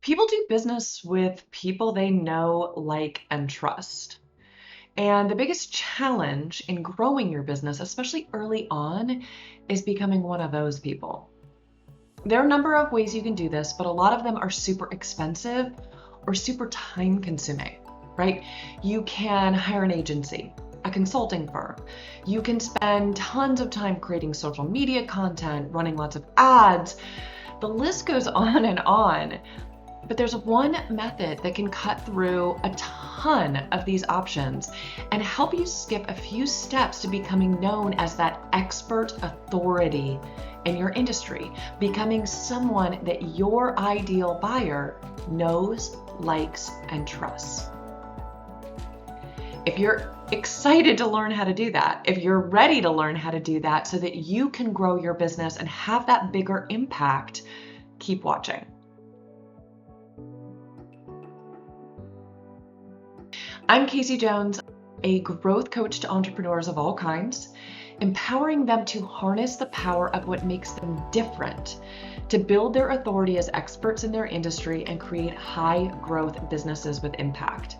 People do business with people they know, like, and trust. And the biggest challenge in growing your business, especially early on, is becoming one of those people. There are a number of ways you can do this, but a lot of them are super expensive or super time consuming, right? You can hire an agency, a consulting firm. You can spend tons of time creating social media content, running lots of ads. The list goes on and on. But there's one method that can cut through a ton of these options and help you skip a few steps to becoming known as that expert authority in your industry, becoming someone that your ideal buyer knows, likes, and trusts. If you're excited to learn how to do that, if you're ready to learn how to do that so that you can grow your business and have that bigger impact, keep watching. I'm Kasey Jones, a growth coach to entrepreneurs of all kinds, empowering them to harness the power of what makes them different, to build their authority as experts in their industry and create high growth businesses with impact.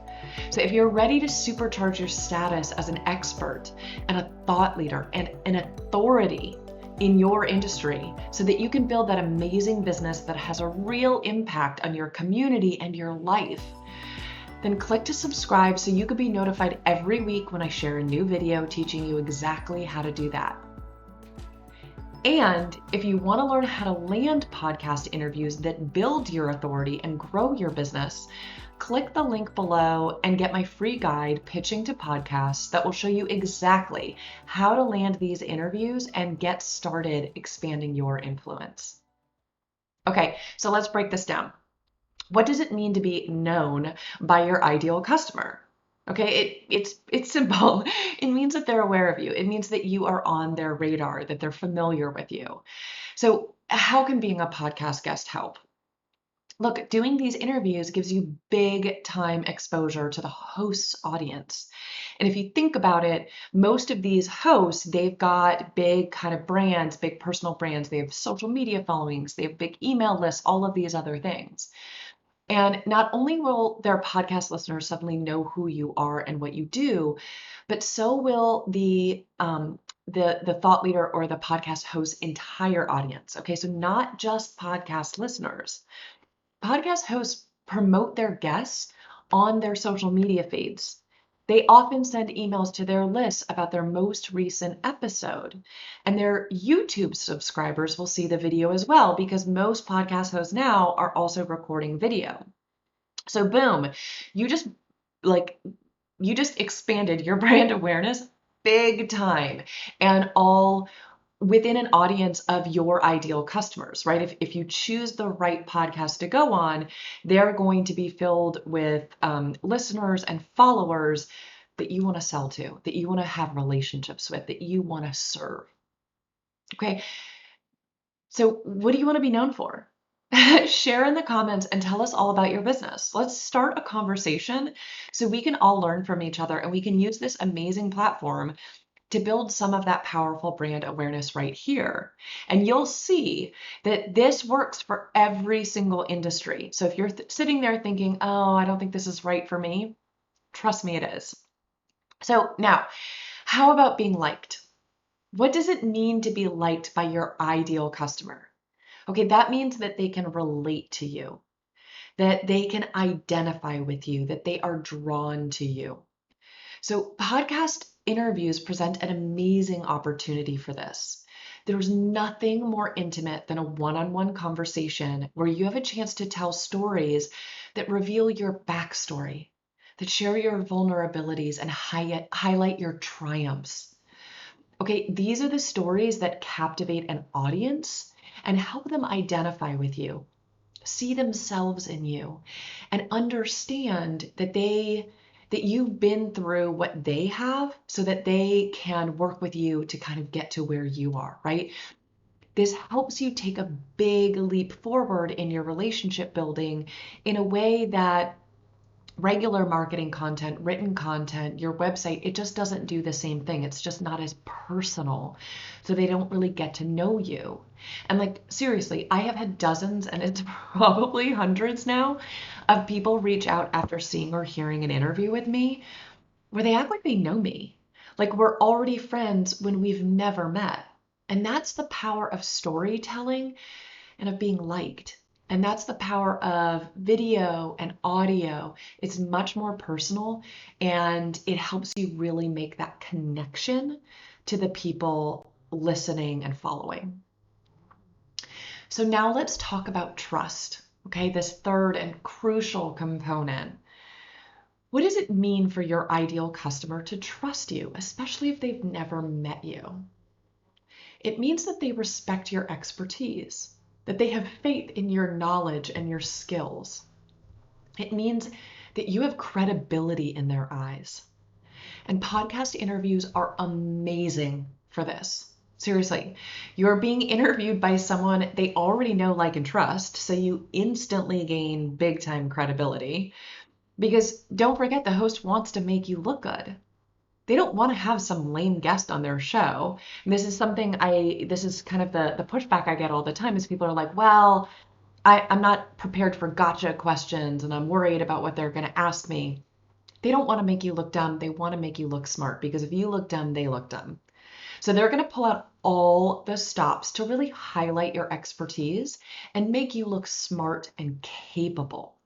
So if you're ready to supercharge your status as an expert and a thought leader and an authority in your industry so that you can build that amazing business that has a real impact on your community and your life, then click to subscribe so you can be notified every week when I share a new video teaching you exactly how to do that. And if you want to learn how to land podcast interviews that build your authority and grow your business, click the link below and get my free guide, Pitching to Podcasts, that will show you exactly how to land these interviews and get started expanding your influence. Okay, so let's break this down. What does it mean to be known by your ideal customer? Okay, it's simple. It means that they're aware of you. It means that you are on their radar, that they're familiar with you. So how can being a podcast guest help? Look, doing these interviews gives you big time exposure to the host's audience. And if you think about it, most of these hosts, they've got big kind of brands, big personal brands. They have social media followings, they have big email lists, all of these other things. And not only will their podcast listeners suddenly know who you are and what you do, but so will the thought leader or the podcast host's entire audience. Okay, so not just podcast listeners. Podcast hosts promote their guests on their social media feeds. They often send emails to their lists about their most recent episode. And their YouTube subscribers will see the video as well because most podcast hosts now are also recording video. So boom, you just expanded your brand awareness big time, and all within an audience of your ideal customers, right? If you choose the right podcast to go on, they're going to be filled with listeners and followers that you want to sell to, that you want to have relationships with, that you want to serve. Okay, so what do you want to be known for? Share in the comments and tell us all about your business. Let's start a conversation so we can all learn from each other and we can use this amazing platform to build some of that powerful brand awareness right here. And you'll see that this works for every single industry. So if you're sitting there thinking, oh, I don't think this is right for me, trust me, it is. So now, how about being liked? What does it mean to be liked by your ideal customer? Okay, that means that they can relate to you, that they can identify with you, that they are drawn to you. So podcast interviews present an amazing opportunity for this. There's nothing more intimate than a one-on-one conversation where you have a chance to tell stories that reveal your backstory, that share your vulnerabilities and highlight your triumphs. Okay, these are the stories that captivate an audience and help them identify with you, see themselves in you, and understand that you've been through what they have so that they can work with you to kind of get to where you are, right? This helps you take a big leap forward in your relationship building in a way that regular marketing content, written content, your website, it just doesn't do the same thing. It's just not as personal. So they don't really get to know you. And like, seriously, I have had dozens, and it's probably hundreds now, of people reach out after seeing or hearing an interview with me where they act like they know me. Like we're already friends when we've never met. And that's the power of storytelling and of being liked. And that's the power of video and audio. It's much more personal, and it helps you really make that connection to the people listening and following. So now let's talk about trust. Okay, this third and crucial component. What does it mean for your ideal customer to trust you, especially if they've never met you? It means that they respect your expertise, that they have faith in your knowledge and your skills. It means that you have credibility in their eyes. And podcast interviews are amazing for this. Seriously, you're being interviewed by someone they already know, like, and trust, so you instantly gain big time credibility. Because don't forget, the host wants to make you look good. They don't want to have some lame guest on their show. And this is kind of the pushback I get all the time is people are like, well, I'm not prepared for gotcha questions and I'm worried about what they're going to ask me. They don't want to make you look dumb. They want to make you look smart, because if you look dumb, they look dumb. So they're going to pull out all the stops to really highlight your expertise and make you look smart and capable.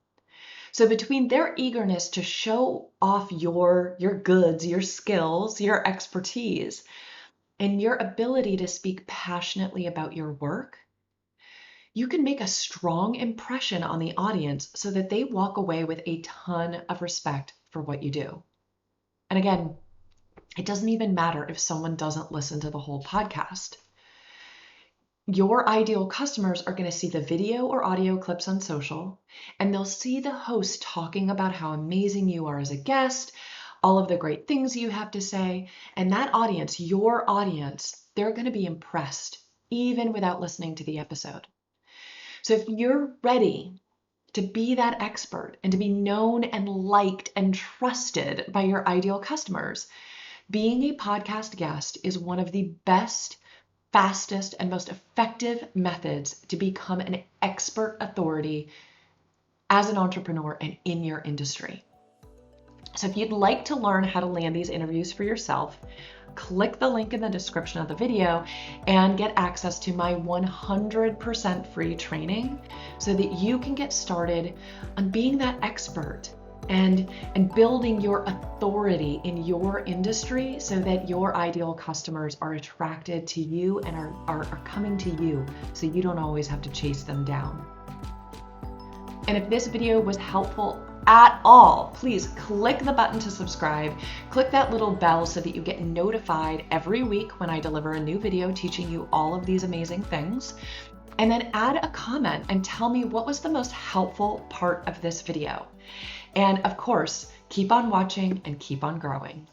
So between their eagerness to show off your goods, your skills, your expertise, and your ability to speak passionately about your work, you can make a strong impression on the audience so that they walk away with a ton of respect for what you do. And again, it doesn't even matter if someone doesn't listen to the whole podcast. Your ideal customers are going to see the video or audio clips on social, and they'll see the host talking about how amazing you are as a guest, all of the great things you have to say, and that audience, your audience, they're going to be impressed even without listening to the episode. So if you're ready to be that expert and to be known and liked and trusted by your ideal customers, being a podcast guest is one of the best, fastest, and most effective methods to become an expert authority as an entrepreneur and in your industry. So if you'd like to learn how to land these interviews for yourself, click the link in the description of the video and get access to my 100% free training so that you can get started on being that expert and building your authority in your industry so that your ideal customers are attracted to you and are coming to you, so you don't always have to chase them down. And if this video was helpful at all, please click the button to subscribe. Click that little bell so that you get notified every week when I deliver a new video teaching you all of these amazing things. And then add a comment and tell me what was the most helpful part of this video. And of course, keep on watching and keep on growing.